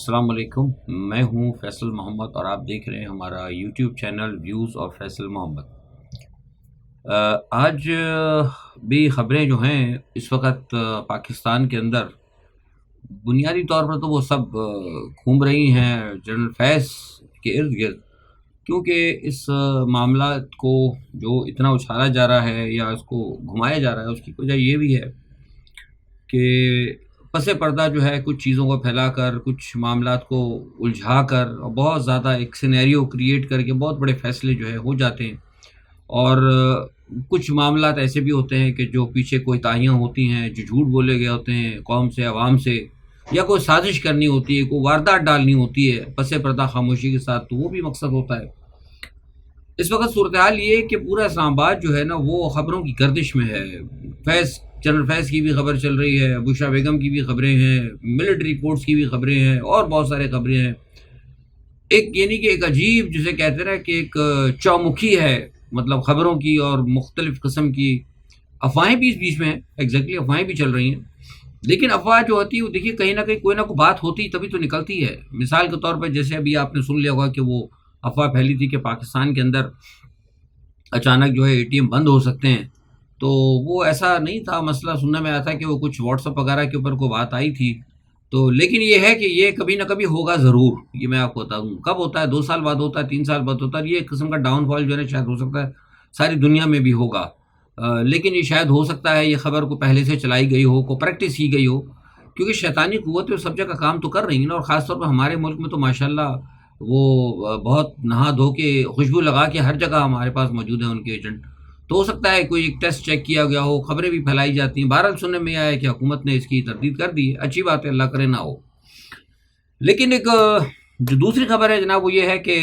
السلام علیکم، میں ہوں فیصل محمد اور آپ دیکھ رہے ہیں ہمارا یوٹیوب چینل ویوز اور فیصل محمد۔ آج بھی خبریں جو ہیں اس وقت پاکستان کے اندر بنیادی طور پر تو وہ سب گھوم رہی ہیں جنرل فیض کے ارد گرد، کیونکہ اس معاملات کو جو اتنا اچھالا جا رہا ہے یا اس کو گھمایا جا رہا ہے، اس کی وجہ یہ بھی ہے کہ پس پردہ جو ہے کچھ چیزوں کو پھیلا کر، کچھ معاملات کو الجھا کر اور بہت زیادہ ایک سینیریو کریٹ کر کے بہت بڑے فیصلے جو ہے ہو جاتے ہیں، اور کچھ معاملات ایسے بھی ہوتے ہیں کہ جو پیچھے کوئی تاہیاں ہوتی ہیں، جو جھوٹ بولے گئے ہوتے ہیں قوم سے، عوام سے، یا کوئی سازش کرنی ہوتی ہے، کوئی واردات ڈالنی ہوتی ہے پس پردہ خاموشی کے ساتھ، تو وہ بھی مقصد ہوتا ہے۔ اس وقت صورتحال یہ ہے کہ پورا اسلام آباد جو ہے نا وہ خبروں کی گردش میں ہے۔ فیض جنرل فیض کی بھی خبر چل رہی ہے، بشرا بیگم کی بھی خبریں ہیں، ملٹری کورٹس کی بھی خبریں ہیں، اور بہت سارے خبریں ہیں۔ ایک یعنی کہ ایک عجیب جسے کہتے ہیں کہ ایک چومکھی ہے، مطلب خبروں کی، اور مختلف قسم کی افواہیں بھی اس بیچ میں ہیں، ایگزیکٹلی افواہیں بھی چل رہی ہیں۔ لیکن افواہ جو ہوتی ہے وہ دیکھیے کہیں نہ کہیں کوئی نہ کوئی بات ہوتی تبھی تو نکلتی ہے۔ مثال کے طور پر جیسے ابھی آپ نے سن لیا ہوگا کہ وہ افواہ پھیلی تھی کہ پاکستان کے اندر اچانک جو ہے اے ٹی ایم بند ہو سکتے ہیں، تو وہ ایسا نہیں تھا۔ مسئلہ سننے میں آیا تھا کہ وہ کچھ واٹس ایپ وغیرہ کے اوپر کوئی بات آئی تھی، تو لیکن یہ ہے کہ یہ کبھی نہ کبھی ہوگا ضرور۔ یہ میں آپ کو بتا دوں کب ہوتا ہے، 2 سال بعد ہوتا ہے، 3 سال بعد ہوتا ہے، یہ ایک قسم کا ڈاؤن فال جو ہے نا شاید ہو سکتا ہے ساری دنیا میں بھی ہوگا۔ لیکن یہ شاید ہو سکتا ہے یہ خبر کو پہلے سے چلائی گئی ہو، کو پریکٹس کی گئی ہو، کیونکہ شیطانی قوتیں سب جگہ کام تو کر رہی ہیں نا، اور خاص طور پر ہمارے ملک میں تو ماشاءاللہ وہ بہت نہا دھو کے خوشبو لگا کے ہر جگہ ہمارے پاس موجود ہیں ان کے ایجنٹ۔ تو ہو سکتا ہے کوئی ایک ٹیسٹ چیک کیا گیا ہو، خبریں بھی پھیلائی جاتی ہیں۔ بہرحال سننے میں آیا ہے کہ حکومت نے اس کی تردید کر دی ہے، اچھی بات ہے، اللہ کرے نہ ہو۔ لیکن ایک جو دوسری خبر ہے جناب وہ یہ ہے کہ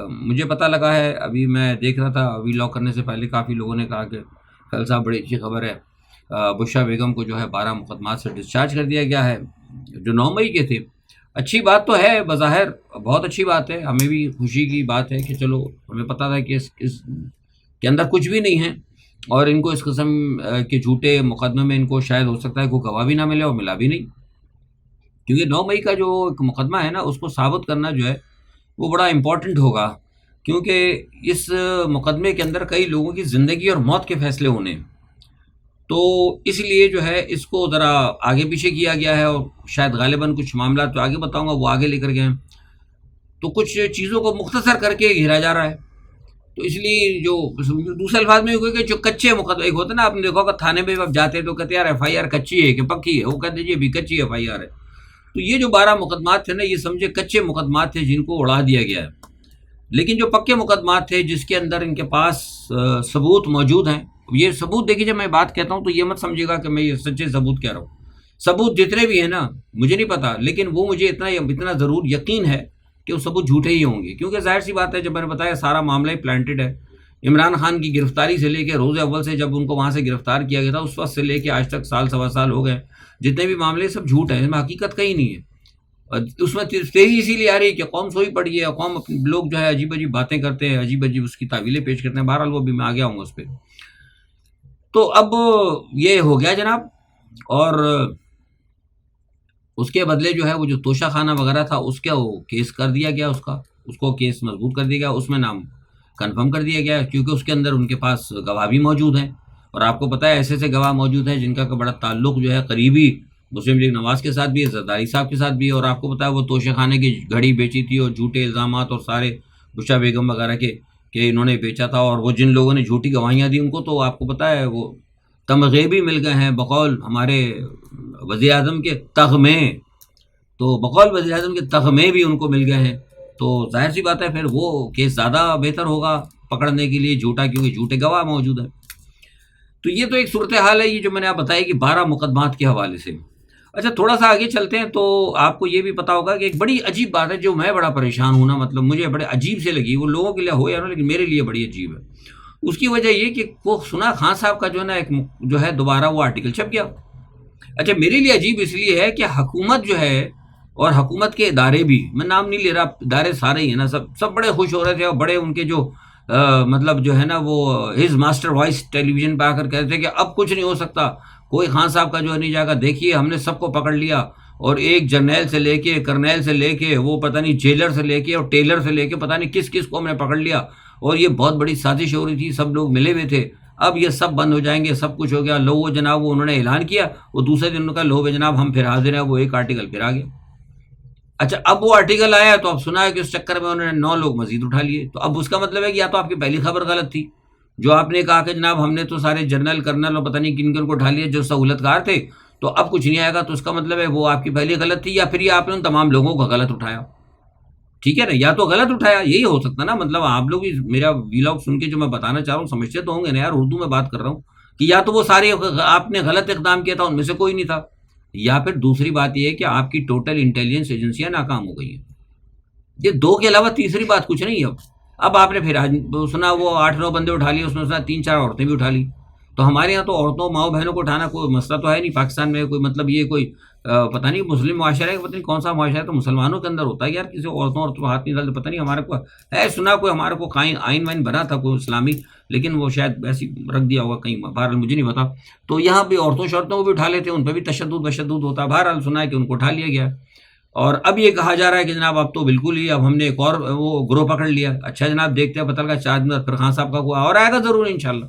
مجھے پتہ لگا ہے، ابھی میں دیکھ رہا تھا ویلاگ کرنے سے پہلے کافی لوگوں نے کہا کہ خیل صاحب بڑی اچھی خبر ہے، بشرا بیگم کو جو ہے 12 مقدمات سے ڈسچارج کر دیا گیا ہے جو 9 مئی کے تھے۔ اچھی بات تو ہے، بظاہر بہت اچھی بات ہے، ہمیں بھی خوشی کی بات ہے کہ چلو ہمیں پتہ تھا کہ اس کے اندر کچھ بھی نہیں ہے، اور ان کو اس قسم کے جھوٹے مقدمے میں ان کو شاید ہو سکتا ہے کوئی گواہ بھی نہ ملے، اور ملا بھی نہیں، کیونکہ 9 مئی کا جو ایک مقدمہ ہے نا اس کو ثابت کرنا جو ہے وہ بڑا امپورٹنٹ ہوگا، کیونکہ اس مقدمے کے اندر کئی لوگوں کی زندگی اور موت کے فیصلے ہونے ہیں، تو اس لیے جو ہے اس کو ذرا آگے پیچھے کیا گیا ہے، اور شاید غالباً کچھ معاملات تو آگے بتاؤں گا وہ آگے لے کر گئے ہیں، تو کچھ چیزوں کو مختصر کر کے گھیرا جا رہا ہے۔ تو اس لیے جو دوسرے الفاظ میں کہ جو کچے مقدمے، ایک ہوتا ہے نا، آپ نے دیکھا ہوگا تھانے میں جب جاتے ہیں تو کہتے ہیں یار ایف آئی آر کچی ہے کہ پکی ہے، وہ کہتے ہیں جی ابھی کچی ایف آئی آر ہے۔ تو یہ جو 12 مقدمات تھے نا، یہ سمجھے کچے مقدمات تھے جن کو اڑا دیا گیا ہے، لیکن جو پکے مقدمات تھے جس کے اندر ان کے پاس ثبوت موجود ہیں، یہ ثبوت دیکھیے جب میں بات کہتا ہوں تو یہ مت سمجھے گا کہ میں یہ سچے ثبوت کہہ رہا ہوں، ثبوت جتنے بھی ہیں نا مجھے نہیں پتا، لیکن وہ مجھے اتنا ضرور یقین ہے کہ وہ ثبوت جھوٹے ہی ہوں گے، کیونکہ ظاہر سی بات ہے جب میں نے بتایا سارا معاملہ ہی پلانٹڈ ہے۔ عمران خان کی گرفتاری سے لے کے روز اول سے جب ان کو وہاں سے گرفتار کیا گیا تھا اس وقت سے لے کے آج تک سال سوا سال ہو گئے، جتنے بھی معاملے سب جھوٹ ہیں، اس میں حقیقت کہیں نہیں ہے۔ اس میں تیزی اسی لیے آ رہی ہے کہ قوم سوئی پڑی ہے، قوم لوگ جو ہے عجیب عجیب باتیں کرتے ہیں، عجیب عجیب اس کی تعویلیں پیش کرتے ہیں، بہرحال وہ بھی میں آگے آؤں گا اس پہ۔ تو اب یہ ہو گیا جناب، اور اس کے بدلے جو ہے وہ جو توشہ خانہ وغیرہ تھا اس کا وہ کیس کر دیا گیا، اس کو کیس مضبوط کر دیا گیا، اس میں نام کنفرم کر دیا گیا، کیونکہ اس کے اندر ان کے پاس گواہ بھی موجود ہیں، اور آپ کو پتہ ہے ایسے ایسے گواہ موجود ہیں جن کا بڑا تعلق جو ہے قریبی مسلم لیگ نواز کے ساتھ بھی ہے، زرداری صاحب کے ساتھ بھی ہے، اور آپ کو پتہ ہے وہ توشہ خانے کی گھڑی بیچی تھی، اور جھوٹے الزامات اور سارے بشرا بیگم وغیرہ کے کہ انہوں نے بیچا تھا، اور وہ جن لوگوں نے جھوٹی گواہیاں دی ان کو تو آپ کو پتہ ہے وہ تمغے بھی مل گئے ہیں، بقول ہمارے وزیر اعظم کے تغمے، تو بقول وزیر اعظم کے تغمے بھی ان کو مل گئے ہیں، تو ظاہر سی بات ہے پھر وہ کیس زیادہ بہتر ہوگا پکڑنے کے لیے جھوٹا، کیونکہ جھوٹے گواہ موجود ہیں۔ تو یہ تو ایک صورتحال ہے یہ جو میں نے آپ بتائی کہ 12 مقدمات کے حوالے سے۔ اچھا تھوڑا سا آگے چلتے ہیں تو آپ کو یہ بھی پتا ہوگا کہ ایک بڑی عجیب بات ہے جو میں بڑا پریشان ہوں نا، مطلب مجھے بڑے عجیب سے لگی، وہ لوگوں کے لیے ہو یا نہ لیکن میرے لیے بڑی عجیب ہے۔ اس کی وجہ یہ کہ وہ سنا خان صاحب کا جو ہے نا ایک جو ہے دوبارہ وہ آرٹیکل چھپ گیا۔ اچھا میرے لیے عجیب اس لیے ہے کہ حکومت جو ہے اور حکومت کے ادارے بھی، میں نام نہیں لے رہا، ادارے سارے ہی ہیں نا، سب بڑے خوش ہو رہے تھے، اور بڑے ان کے جو مطلب جو ہے نا وہ ہز ماسٹر وائس ٹیلی ویژن پہ آ کر کہتے تھے کہ اب کچھ نہیں ہو سکتا، کوئی خان صاحب کا جو ہے نہیں جائے گا، دیکھیے ہم نے سب کو پکڑ لیا، اور ایک جرنیل سے لے کے کرنیل سے لے کے وہ پتہ نہیں جیلر سے لے کے اور ٹیلر سے لے کے پتہ نہیں کس کس کو ہم نے پکڑ لیا، اور یہ بہت بڑی سازش ہو رہی تھی، سب لوگ ملے ہوئے تھے. اب یہ سب بند ہو جائیں گے، سب کچھ ہو گیا. لو وہ جناب وہ انہوں نے اعلان کیا، وہ دوسرے دن انہوں نے کہا لو بھائی جناب ہم پھر حاضر ہیں، وہ ایک آرٹیکل پھر آ گیا. اچھا اب وہ آرٹیکل آیا تو اب سنا ہے کہ اس چکر میں انہوں نے 9 لوگ مزید اٹھا لیے. تو اب اس کا مطلب ہے کہ یا تو آپ کی پہلی خبر غلط تھی، جو آپ نے کہا کہ جناب ہم نے تو سارے جنرل کرنل اور پتہ نہیں کن کن کو اٹھا لیا جو سہولت کار تھے، تو اب کچھ نہیں آئے گا. تو اس کا مطلب ہے وہ آپ کی پہلی غلط تھی، یا پھر یہ آپ نے ان تمام لوگوں کو غلط اٹھایا. ٹھیک ہے نا، یا تو غلط اٹھایا، یہی ہو سکتا نا. مطلب آپ لوگ بھی میرا ویلاگ سن کے جو میں بتانا چاہ رہا ہوں سمجھتے تو ہوں گے نا یار، اردو میں بات کر رہا ہوں، کہ یا تو وہ سارے آپ نے غلط اقدام کیا تھا، ان میں سے کوئی نہیں تھا، یا پھر دوسری بات یہ ہے کہ آپ کی ٹوٹل انٹیلیجنس ایجنسیاں ناکام ہو گئی ہیں. یہ دو کے علاوہ تیسری بات کچھ نہیں ہے. اب آپ نے پھر سنا وہ 8-9 بندے اٹھا لیے، اس میں سنا 3-4 عورتیں بھی اٹھا لی. تو ہمارے یہاں تو عورتوں ماؤں بہنوں کو اٹھانا کوئی مسئلہ تو ہے نہیں پاکستان میں. کوئی مطلب یہ کوئی پتہ نہیں مسلم معاشرہ ہے، پتہ نہیں کون سا معاشرہ ہے، تو مسلمانوں کے اندر ہوتا ہے یار کسی عورتوں کو ہاتھ نہیں ڈالتے. پتہ نہیں ہمارے کو ہے سنا کوئی ہمارے کو آئین وائن بنا تھا کوئی اسلامی، لیکن وہ شاید ایسی رکھ دیا ہوگا کہیں، بہرحال مجھے نہیں پتا. تو یہاں بھی عورتوں شورتوں کو بھی اٹھا لیتے ہیں، ان پہ بھی تشدد ہوتا ہے. بہرحال سنا ہے کہ ان کو اٹھا لیا گیا. اور اب یہ کہا جا رہا ہے کہ جناب اب تو بالکل ہی اب ہم نے ایک اور وہ گروہ پکڑ لیا. اچھا جناب دیکھتے ہیں، پتہ لگا 4 دن پھر خان صاحب کا کوئی اور آئے گا ضرور انشاءاللہ.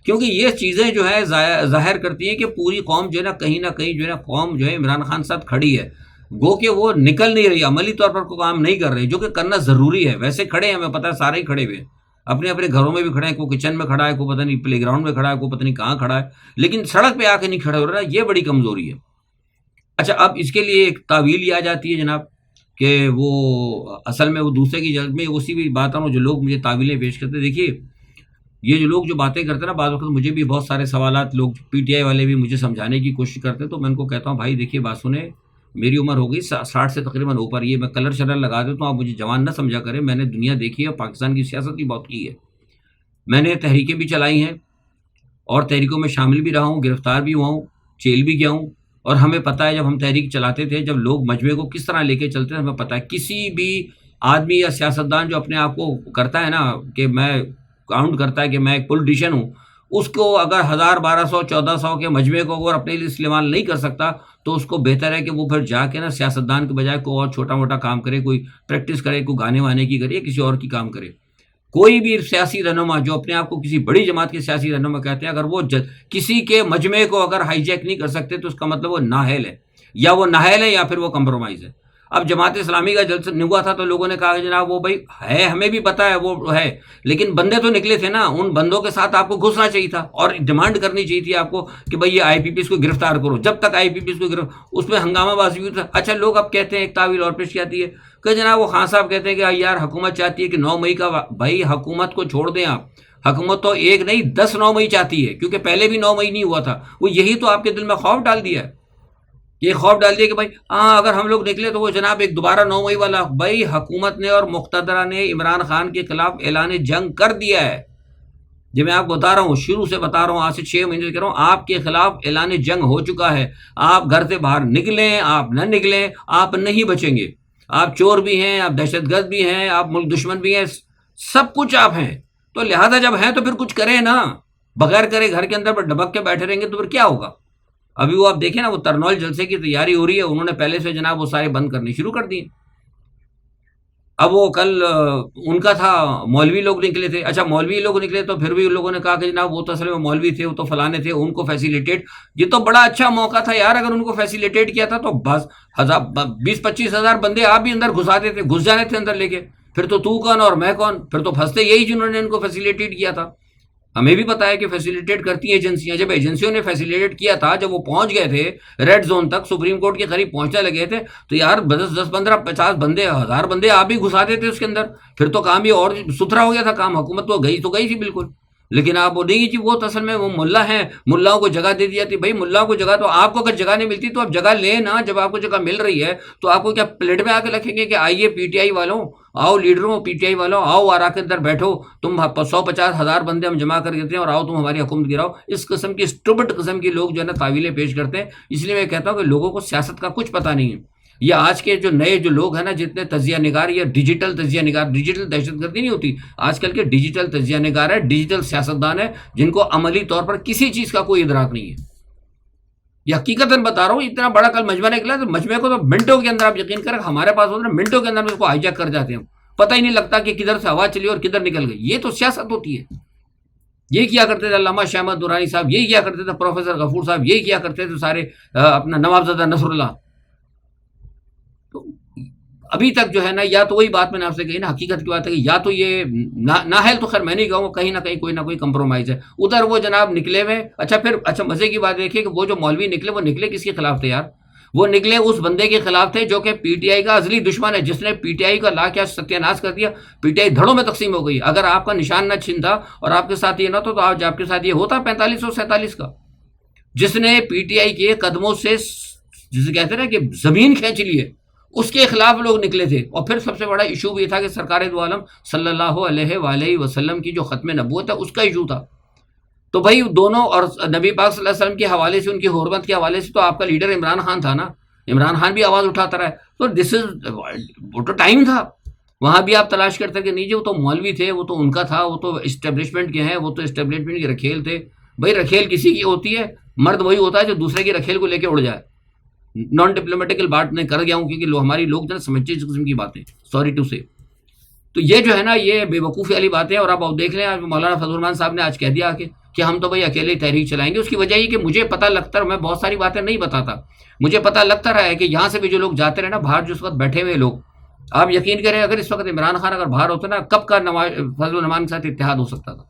کیونکہ یہ چیزیں جو ہے ظاہر کرتی ہیں کہ پوری قوم جو ہے نہ کہیں جو ہے نا قوم جو ہے عمران خان ساتھ کھڑی ہے، گو کہ وہ نکل نہیں رہی، عملی طور پر کوئی کام نہیں کر رہی، جو کہ کرنا ضروری ہے. ویسے کھڑے ہیں، ہمیں پتہ ہے سارے ہی کھڑے ہوئے ہیں، اپنے اپنے گھروں میں بھی کھڑے ہیں، کوئی کچن میں کھڑا ہے، کوئی پتہ نہیں پلے گراؤنڈ میں کھڑا ہے، کوئی پتہ نہیں کہاں کھڑا ہے، لیکن سڑک پہ آ کے نہیں کھڑے ہو رہا. یہ بڑی کمزوری ہے. اچھا اب اس کے لیے ایک تعویل یہ آ جاتی ہے جناب کہ وہ اصل میں وہ دوسرے کی جلد میں اسی بھی بات جو لوگ مجھے تعویلیں پیش کرتے. دیکھیے یہ جو لوگ جو باتیں کرتے ہیں نا، بعض وقت مجھے بھی بہت سارے سوالات لوگ پی ٹی آئی والے بھی مجھے سمجھانے کی کوشش کرتے ہیں، تو میں ان کو کہتا ہوں بھائی دیکھیے بات سنیں، میری عمر ہو گئی 60 سے تقریباً اوپر. یہ میں کلر شلر لگا دیتا ہوں، آپ مجھے جوان نہ سمجھا کریں. میں نے دنیا دیکھی ہے، پاکستان کی سیاست بھی بہت کی ہے، میں نے تحریکیں بھی چلائی ہیں اور تحریکوں میں شامل بھی رہا ہوں، گرفتار بھی ہوا ہوں، جیل بھی گیا ہوں. اور ہمیں پتہ ہے جب ہم تحریک چلاتے تھے، جب لوگ مجمع کو کس طرح لے کے چلتے تھے، ہمیں پتہ ہے. کسی بھی آدمی یا سیاستدان جو اپنے آپ کو کرتا ہے نا کہ میں کاؤنٹ کرتا ہے کہ میں ایک پولیٹیشین ہوں، اس کو اگر 1000 1200 1400 کے مجمع کو اگر اپنے لیے استعمال نہیں کر سکتا، تو اس کو بہتر ہے کہ وہ پھر جا کے نا سیاستدان کے بجائے کوئی اور چھوٹا موٹا کام کرے، کوئی پریکٹس کرے، کوئی گانے وانے کی کرے، کسی اور کی کام کرے. کوئی بھی سیاسی رہنما جو اپنے آپ کو کسی بڑی جماعت کے سیاسی رہنما کہتے ہیں، اگر وہ کسی کے مجمع کو اگر ہائی جیک نہیں کر سکتے، تو اس کا مطلب وہ نااہل ہے، یا وہ نااہل ہے یا پھر وہ کمپرومائز ہے. اب جماعت اسلامی کا جلسہ ہوا تھا تو لوگوں نے کہا کہ جناب وہ بھائی ہے، ہمیں بھی پتہ ہے وہ ہے، لیکن بندے تو نکلے تھے نا، ان بندوں کے ساتھ آپ کو گھسنا چاہیے تھا اور ڈیمانڈ کرنی چاہیے تھی آپ کو کہ بھائی یہ آئی پی پیز کو گرفتار کرو. جب تک آئی پی پیز کو اس میں ہنگامہ بازی ہوئی تھا. اچھا لوگ اب کہتے ہیں ایک تعویل اور پیش کی جاتی ہے کہ جناب وہ خان صاحب کہتے ہیں کہ یار حکومت چاہتی ہے کہ 9 مئی کا، بھائی حکومت کو چھوڑ دیں آپ، حکومت تو ایک نہیں 10 9 مئی چاہتی ہے، کیونکہ پہلے بھی 9 مئی نہیں ہوا تھا. وہ یہی تو آپ کے دل میں خوف ڈال دیا ہے، یہ خوف ڈال دیا کہ بھائی ہاں اگر ہم لوگ نکلے تو وہ جناب ایک دوبارہ 9 مئی والا. بھائی حکومت نے اور مقتدرہ نے عمران خان کے خلاف اعلان جنگ کر دیا ہے. جو میں آپ کو بتا رہا ہوں، شروع سے بتا رہا ہوں، آج سے 6 مہینے سے کہہ رہا ہوں، آپ کے خلاف اعلان جنگ ہو چکا ہے. آپ گھر سے باہر نکلیں، آپ نہ نکلیں، آپ نہیں بچیں گے. آپ چور بھی ہیں، آپ دہشت گرد بھی ہیں، آپ ملک دشمن بھی ہیں، سب کچھ آپ ہیں. تو لہذا جب ہیں تو پھر کچھ کریں نا، بغیر کرے گھر کے اندر پر ڈبک کے بیٹھے رہیں گے تو پھر کیا ہوگا. ابھی وہ آپ دیکھیں نا، وہ ترنول جلسے کی تیاری ہو رہی ہے، انہوں نے پہلے سے جناب وہ سارے بند کرنے شروع کر دیے. اب وہ کل ان کا تھا، مولوی لوگ نکلے تھے. اچھا مولوی لوگ نکلے تو پھر بھی ان لوگوں نے کہا کہ جناب وہ تو اصل میں مولوی تھے، وہ تو فلانے تھے، ان کو فیسیلیٹیٹ. یہ تو بڑا اچھا موقع تھا یار، اگر ان کو فیسیلیٹیٹ کیا تھا تو بس 20-25 ہزار بندے آپ بھی اندر گھساتے تھے، گھس جانے تھے اندر لے کے. پھر تو کون اور میں کون، پھر تو پھنستے یہی جنہوں نے ان کو فیسیلیٹیٹ کیا تھا. ہمیں بھی پتا ہے کہ فیسیلیٹیٹ کرتی ہیں ایجنسیاں. جب ایجنسیوں نے فیسیلیٹیٹ کیا تھا، جب وہ پہنچ گئے تھے ریڈ زون تک، سپریم کورٹ کے قریب پہنچنے لگے تھے، تو یار 10 15 50 بندے 1000 بندے آپ بھی گھسا دیتے اس کے اندر. پھر تو کام بھی اور ستھرا ہو گیا تھا کام. حکومت تو گئی تھی بالکل، لیکن آپ وہ نہیں جی، وہ تو اصل میں وہ ملا ہیں، ملاؤں کو جگہ دے دی جاتی. بھائی ملاؤں کو جگہ، تو آپ کو اگر جگہ نہیں ملتی تو آپ جگہ لیں نا. جب آپ کو جگہ مل رہی ہے تو آپ کو کیا پلیٹ میں آ کے رکھیں گے کہ آئیے پی ٹی آئی والوں، آؤ لیڈروں، پی ٹی آئی والوں آؤ اور آ کے اندر بیٹھو، تم 150 ہزار بندے ہم جمع کر دیتے ہیں اور آؤ تم ہماری حکومت گراؤ. اس قسم کی اسٹوپڈ قسم کے لوگ جو ہے نا تعویلیں پیش کرتے ہیں. اس لیے میں کہتا ہوں کہ لوگوں کو سیاست کا کچھ پتہ نہیں ہے. یہ آج کے جو نئے جو لوگ ہیں نا، جتنے تجزیہ نگار یا ڈیجیٹل تجزیہ نگار، ڈیجیٹل دہشت گردی نہیں ہوتی آج کل کے، ڈیجیٹل تجزیہ نگار ہے، ڈیجیٹل سیاستدان ہے، جن کو عملی طور پر کسی چیز کا کوئی ادراک نہیں ہے. یہ حقیقتاً بتا رہا ہوں، اتنا بڑا کل مجمع نکلا، تو مجمع کو تو منٹوں کے اندر آپ یقین کریں ہمارے پاس ہوتا ہے، منٹوں کے اندر اس کو ہائی جیک کر جاتے ہیں، پتہ ہی نہیں لگتا کہ کدھر سے ہوا چلی اور کدھر نکل گئی. یہ تو سیاست ہوتی ہے. یہ کیا کرتے تھے علامہ شاہ احمد درانی صاحب، یہی کیا کرتے تھے پروفیسر غفور صاحب، یہی کیا کرتے تھے سارے اپنا نوابزادہ نصر اللہ. تو ابھی تک جو ہے نا، یا تو وہی بات میں نے آپ سے کہی نا، حقیقت کی بات ہے کہ یا تو یہ نااہل تو خیر میں نہیں کہوں گا، کہیں نہ کوئی کمپرومائز ہے. ادھر وہ جناب نکلے ہوئے. اچھا مزے کی بات دیکھیے کہ وہ جو مولوی نکلے، وہ نکلے کس کے خلاف تھے یار؟ وہ نکلے اس بندے کے خلاف تھے جو کہ پی ٹی آئی کا ازلی دشمن ہے، جس نے پی ٹی آئی کا لا کیا ستیہ ناش کر دیا. پی ٹی آئی دھڑوں میں تقسیم ہو گئی. اگر آپ کا نشان نہ چھنتا اور آپ کے ساتھ یہ نہ تو آج آپ کے ساتھ یہ ہوتا 4547 کا. جس نے پی ٹی آئی کے قدموں سے جسے کہتے ہیں نا کہ زمین کھینچ لی ہے، اس کے خلاف لوگ نکلے تھے. اور پھر سب سے بڑا ایشو بھی تھا کہ سرکار دو عالم صلی اللہ علیہ وآلہ وسلم کی جو ختم نبوت ہے اس کا ایشو تھا. تو بھائی دونوں، اور نبی پاک صلی اللہ علیہ وسلم کے حوالے سے، ان کی حرمت کے حوالے سے تو آپ کا لیڈر عمران خان تھا نا. عمران خان بھی آواز اٹھاتا رہا ہے. تو دس از وہ تو ٹائم تھا. وہاں بھی آپ تلاش کرتے کہ نہیں جی وہ تو مولوی تھے، وہ تو ان کا تھا، وہ تو اسٹیبلشمنٹ کے ہیں، وہ تو اسٹیبلشمنٹ کے رکھیل تھے. بھائی رکھیل کسی کی ہوتی ہے؟ مرد وہی ہوتا ہے جو دوسرے کی رکھیل کو لے کے اڑ جائے. نان ڈپلومیٹیکل بات میں کر گیا ہوں کیونکہ ہماری لوگ جو ہے سمجھتے اس قسم کی باتیں، سوری ٹو سے. تو یہ جو ہے نا، یہ بے وقوفی والی باتیں. اور اب دیکھ لیں، آج مولانا فضل الرحمان صاحب نے آج کہہ دیا کہ ہم تو بھائی اکیلے تحریک چلائیں گے. اس کی وجہ یہ کہ مجھے پتہ لگتا ہے، میں بہت ساری باتیں نہیں بتاتا، مجھے پتہ لگتا رہا ہے کہ یہاں سے بھی جو لوگ جاتے رہے نا باہر، جو اس وقت بیٹھے ہوئے لوگ، آپ یقین کریں اگر اس وقت عمران خان اگر باہر ہوتا نا، کب کا فضل الرحمان کے ساتھ اتحاد ہو سکتا تھا.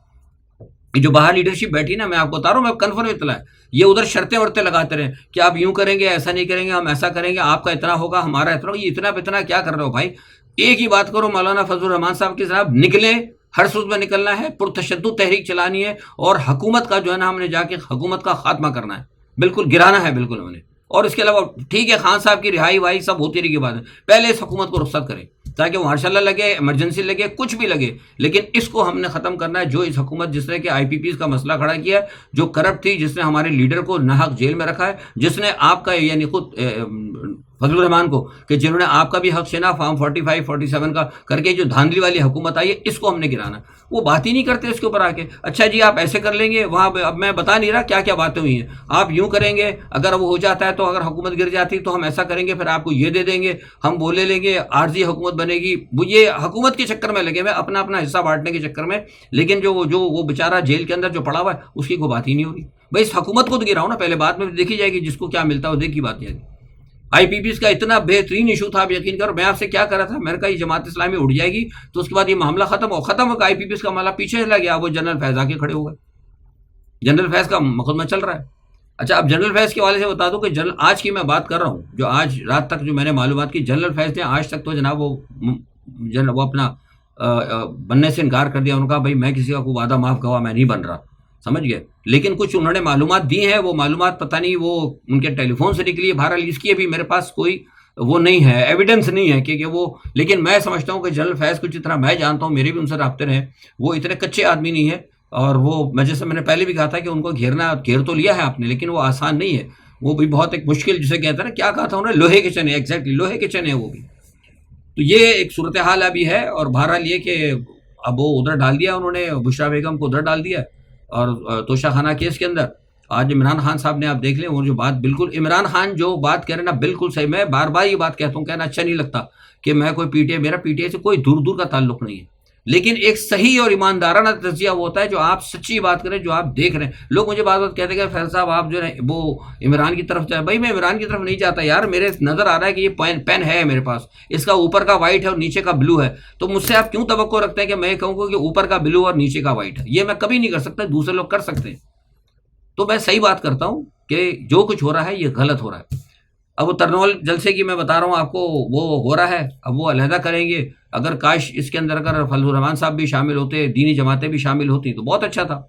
یہ جو باہر لیڈرشپ بیٹھی نا، میں آپ کو بتا رہا ہوں، میں کنفرم اطلاع ہے، یہ ادھر شرطیں ورتیں لگاتے رہے کہ آپ یوں کریں گے، ایسا نہیں کریں گے، ہم ایسا کریں گے، آپ کا اتنا ہوگا، ہمارا اتنا ہوگا. یہ اتنا کیا کر رہے ہو بھائی؟ ایک ہی بات کرو، مولانا فضل الرحمان صاحب کے جناب نکلے، ہر صورت میں نکلنا ہے، پرتشدد تحریک چلانی ہے، اور حکومت کا جو ہے نا، ہم نے جا کے حکومت کا خاتمہ کرنا ہے، بالکل گرانا ہے بالکل ہم نے. اور اس کے علاوہ ٹھیک ہے خان صاحب کی رہائی وائی سب ہوتی رہی کی بات ہے، پہلے اس حکومت کو رخصت کریں تاکہ وہ مارشاء اللہ لگے، ایمرجنسی لگے، کچھ بھی لگے، لیکن اس کو ہم نے ختم کرنا ہے. جو اس حکومت جس نے کہ آئی پی پیز کا مسئلہ کھڑا کیا ہے، جو کرپٹ تھی، جس نے ہمارے لیڈر کو ناحق جیل میں رکھا ہے، جس نے آپ کا یعنی خود فضل الرحمان کو کہ جنہوں نے آپ کا بھی حق چھینا، فارم 45 47 کا کر کے جو دھاندلی والی حکومت آئی ہے، اس کو ہم نے گرانا. وہ بات ہی نہیں کرتے اس کے اوپر آ کے. اچھا جی آپ ایسے کر لیں گے وہاں پہ، اب میں بتا نہیں رہا کیا کیا باتیں ہوئی ہیں. آپ یوں کریں گے، اگر وہ ہو جاتا ہے تو اگر حکومت گر جاتی تو ہم ایسا کریں گے، پھر آپ کو یہ دے دیں گے، ہم وہ لے لیں گے، عارضی حکومت بنے گی. وہ یہ حکومت کے چکر میں لگے ہوئے، اپنا حصہ بانٹنے کے چکر میں. لیکن جو وہ بیچارہ جیل کے اندر جو پڑا ہوا ہے، اس کی کوئی بات ہی نہیں ہو رہی. بھائی اس حکومت کو تو گراؤ نا، پہلے بعد میں دیکھی جائے گی جس کو کیا ملتا ہے وہ دیکھی بات جائے گی. آئی پی پیز کا اتنا بہترین ایشو تھا، آپ یقین کرو. میں آپ سے کیا کر رہا تھا، میں نے کہا یہ جماعت اسلامی اٹھ جائے گی تو اس کے بعد یہ معاملہ ختم ہو گیا. آئی پی پیز کا معاملہ پیچھے چلا گیا، وہ جنرل فیض آ کے کھڑے ہو گئے. جنرل فیض کا مقدمہ چل رہا ہے. اچھا اب جنرل فیض کے حوالے سے بتا دوں کہ آج کی میں بات کر رہا ہوں، جو آج رات تک جو میں نے معلومات کی، جنرل فیض نے آج تک تو جناب وہ اپنا بننے سے انکار کر دیا. انہوں نے کہا بھائی میں کسی کا کوئی وعدہ معاف گواہ میں نہیں بن رہا، سمجھ گئے. لیکن کچھ انہوں نے معلومات دی ہیں، وہ معلومات پتہ نہیں وہ ان کے ٹیلی فون سے نکلی ہے. بہرحال اس کی ابھی میرے پاس کوئی وہ نہیں ہے، ایویڈنس نہیں ہے کہ وہ. لیکن میں سمجھتا ہوں کہ جنرل فیض کو جتنا میں جانتا ہوں، میرے بھی ان سے رابطے رہے، وہ اتنے کچے آدمی نہیں ہے. اور وہ جیسے میں نے پہلے بھی کہا تھا کہ ان کو گھیر تو لیا ہے آپ نے، لیکن وہ آسان نہیں ہے. وہ بھی بہت ایک مشکل، جسے کہتے ہیں نا، کیا کہا تھا انہوں نے، لوہے کے چنے، ایگزیکٹلی لوہے کے چنے وہ بھی. تو یہ ایک صورتحال ابھی ہے. اور بہرحال یہ کہ اب وہ ادھر ڈال دیا انہوں نے، بشرا بیگم کو ادھر ڈال دیا. اور توشہ خانہ کیس کے اندر آج عمران خان صاحب نے آپ دیکھ لیں، وہ جو بات بالکل عمران خان جو بات کہہ رہے ہیں نا بالکل صحیح. میں بار بار یہ بات کہتا ہوں، کہنا اچھا نہیں لگتا کہ میں کوئی پی ٹی آئی، میرا پی ٹی آئی سے کوئی دور دور کا تعلق نہیں ہے، لیکن ایک صحیح اور ایماندارانہ تجزیہ وہ ہوتا ہے جو آپ سچی بات کریں، جو آپ دیکھ رہے ہیں. لوگ مجھے بات کہتے ہیں کہ فیض صاحب آپ جو ہے وہ عمران کی طرف جائے. بھائی میں عمران کی طرف نہیں جاتا یار، میرے نظر آ رہا ہے کہ یہ پین ہے میرے پاس، اس کا اوپر کا وائٹ ہے اور نیچے کا بلو ہے. تو مجھ سے آپ کیوں توقع رکھتے ہیں کہ میں کہوں کہ اوپر کا بلو اور نیچے کا وائٹ ہے؟ یہ میں کبھی نہیں کر سکتا، دوسرے لوگ کر سکتے ہیں. تو میں صحیح بات کرتا ہوں کہ جو کچھ ہو رہا ہے یہ غلط ہو رہا ہے. اب وہ ترنول جلسے کی میں بتا رہا ہوں آپ کو، وہ ہو رہا ہے، اب وہ علیحدہ کریں گے. اگر کاش اس کے اندر اگر فضل الرحمان صاحب بھی شامل ہوتے، دینی جماعتیں بھی شامل ہوتی تو بہت اچھا تھا.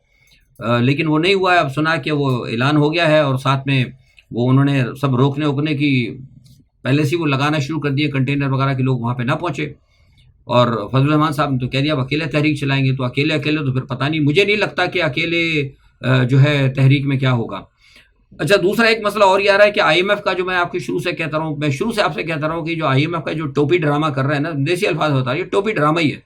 لیکن وہ نہیں ہوا ہے. اب سنا کہ وہ اعلان ہو گیا ہے، اور ساتھ میں وہ انہوں نے سب روکنے وکنے کی پہلے سے وہ لگانا شروع کر دیے، کنٹینر وغیرہ کے لوگ وہاں پہ نہ پہنچے. اور فضل الرحمان صاحب نے تو کہہ دیا اب اکیلے تحریک چلائیں گے. تو اکیلے تو پھر پتہ نہیں، مجھے نہیں لگتا کہ اکیلے جو ہے تحریک میں کیا ہوگا. اچھا دوسرا ایک مسئلہ اور یہ آ رہا ہے کہ آئی ایم ایف کا، جو میں آپ کی شروع سے کہتا رہا ہوں، میں شروع سے آپ سے کہتا رہا ہوں کہ جو آئی ایم ایف کا جو ٹوپی ڈرامہ کر رہا ہے نا، دیسی الفاظ بتا رہا ہے، یہ ٹوپی ڈرامہ ہی ہے،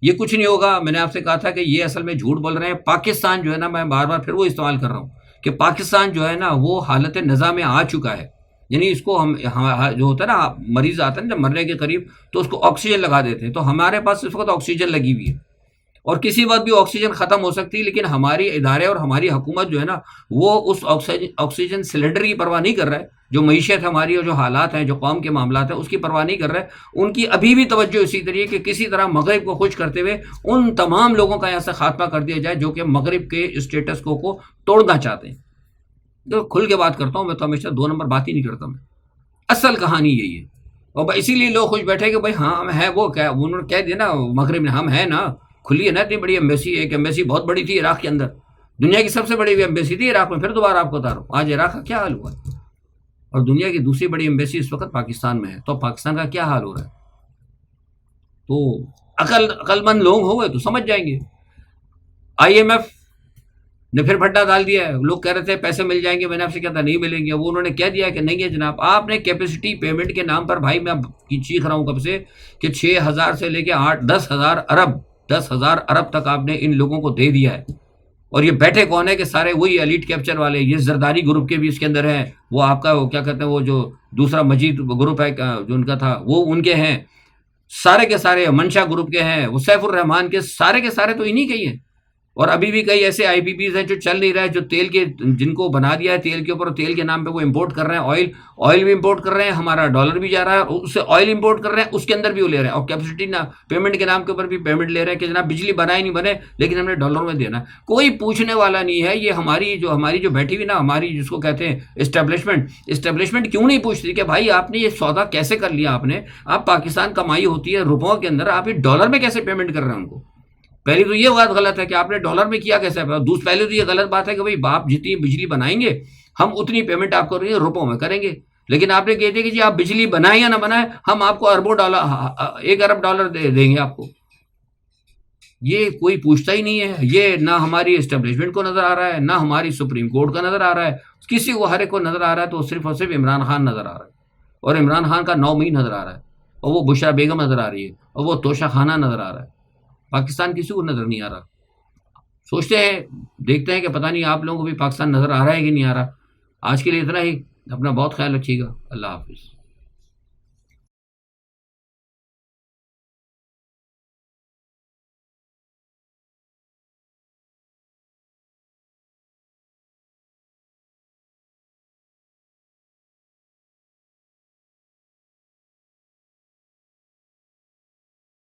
یہ کچھ نہیں ہوگا. میں نے آپ سے کہا تھا کہ یہ اصل میں جھوٹ بول رہے ہیں. پاکستان جو ہے نا، میں بار بار پھر وہ استعمال کر رہا ہوں کہ پاکستان جو ہے نا وہ حالت نزا میں آ چکا ہے. یعنی اس کو ہم جو ہوتا ہے نا مریض آتا ہے نا جب مرنے کے قریب تو اس کو آکسیجن لگا دیتے ہیں. تو ہمارے پاس اس وقت آکسیجن لگی ہوئی ہے اور کسی وقت بھی آکسیجن ختم ہو سکتی ہے، لیکن ہماری ادارے اور ہماری حکومت جو ہے نا وہ اس آکسیجن سلنڈر کی پرواہ نہیں کر رہا ہے. جو معیشت ہماری اور جو حالات ہیں جو قوم کے معاملات ہیں اس کی پرواہ نہیں کر رہا ہے. ان کی ابھی بھی توجہ اسی طریقے کہ کسی طرح مغرب کو خوش کرتے ہوئے ان تمام لوگوں کا یہاں سے خاتمہ کر دیا جائے جو کہ مغرب کے اسٹیٹس کو توڑنا چاہتے ہیں. تو کھل کے بات کرتا ہوں میں، تو ہمیشہ دو نمبر بات ہی نہیں کرتا میں. اصل کہانی یہی ہے. اور اسی لیے لوگ خوش بیٹھے کہ بھائی ہاں ہم ہے، وہ کیا انہوں نے کہہ دیا نا مغرب نے، ہم ہے نا، کھلی ہے نا اتنی بڑی ایمبیسی. ایک ایمبیسی بہت بڑی تھی عراق کے اندر، دنیا کی سب سے بڑی ایمبیسی تھی عراق میں. پھر دوبارہ آپ کو بتا رہا ہوں آج عراق کا کیا حال ہوا ہے، اور دنیا کی دوسری بڑی ایمبیسی اس وقت پاکستان میں ہے. تو پاکستان کا کیا حال ہو رہا ہے؟ تو عقل مند لوگ ہو گئے تو سمجھ جائیں گے. آئی ایم ایف نے پھر بھٹا ڈال دیا ہے. لوگ کہہ رہے تھے پیسے مل جائیں گے، میں نے آپ سے کہتا نہیں ملیں گے. وہ انہوں نے کہہ دیا کہ نہیں ہے جناب، آپ نے کیپیسٹی پیمنٹ کے نام پر، بھائی میں چیخ رہا ہوں کب سے کہ 6,000 سے لے کے 10,000 ارب تک آپ نے ان لوگوں کو دے دیا ہے. اور یہ بیٹھے کون ہے کہ سارے وہی ایلیٹ کیپچر والے، یہ زرداری گروپ کے بھی اس کے اندر ہیں. وہ آپ کا وہ کیا کہتے ہیں، وہ جو دوسرا مجید گروپ ہے جو ان کا تھا وہ ان کے ہیں. سارے کے سارے منشا گروپ کے ہیں، وہ سیف الرحمان کے سارے تو انہی کے ہی ہیں. اور ابھی بھی کئی ایسے آئی پی پیز ہیں جو چل نہیں رہے، جو تیل کے جن کو بنا دیا ہے تیل کے اوپر، تیل کے نام پہ وہ امپورٹ کر رہے ہیں. آئل بھی امپورٹ کر رہے ہیں، ہمارا ڈالر بھی جا رہا ہے، اور اس سے آئل امپورٹ کر رہے ہیں، اس کے اندر بھی وہ لے رہے ہیں. اور کیپیسٹی پیمنٹ کے نام کے اوپر بھی پیمنٹ لے رہے ہیں کہ جناب بجلی بنائے نہیں بنے لیکن ہم نے ڈالر میں دینا ہے. کوئی پوچھنے والا نہیں ہے. یہ ہماری جو بیٹھی ہوئی نا، ہماری جس کو کہتے ہیں اسٹیبلشمنٹ کیوں نہیں پوچھتی کہ بھائی آپ نے یہ سودا کیسے کر لیا؟ آپ پاکستان کمائی ہوتی ہے روپوں کے اندر، آپ یہ ڈالر میں کیسے پیمنٹ کر رہے ہیں ان کو؟ پہلی تو یہ بات غلط ہے کہ آپ نے ڈالر میں کیا کیسے. پہلے تو یہ غلط بات ہے کہ بھائی آپ جتنی بجلی بنائیں گے ہم اتنی پیمنٹ آپ کو روپوں میں کریں گے. لیکن آپ نے کہہ دیا کہ جی آپ بجلی بنائیں یا نہ بنائیں ہم آپ کو اربوں ڈالر، 1 ارب ڈالر دیں گے آپ کو. یہ کوئی پوچھتا ہی نہیں ہے. یہ نہ ہماری اسٹیبلشمنٹ کو نظر آ رہا ہے، نہ ہماری سپریم کورٹ کا نظر آ رہا ہے. کسی کو ہر ایک کو نظر آ رہا ہے تو صرف اور صرف عمران خان نظر آ رہا ہے. اور عمران خان کا 9 مئی نظر آ رہا ہے، اور وہ بشرا بیگم نظر آ رہی ہے، اور وہ توشہ خانہ نظر آ رہا ہے. پاکستان کسی کو نظر نہیں آ رہا. سوچتے ہیں، دیکھتے ہیں کہ پتہ نہیں آپ لوگوں کو بھی پاکستان نظر آ رہا ہے کہ نہیں آ رہا. آج کے لیے اتنا ہی. اپنا بہت خیال رکھیے گا. اللہ حافظ.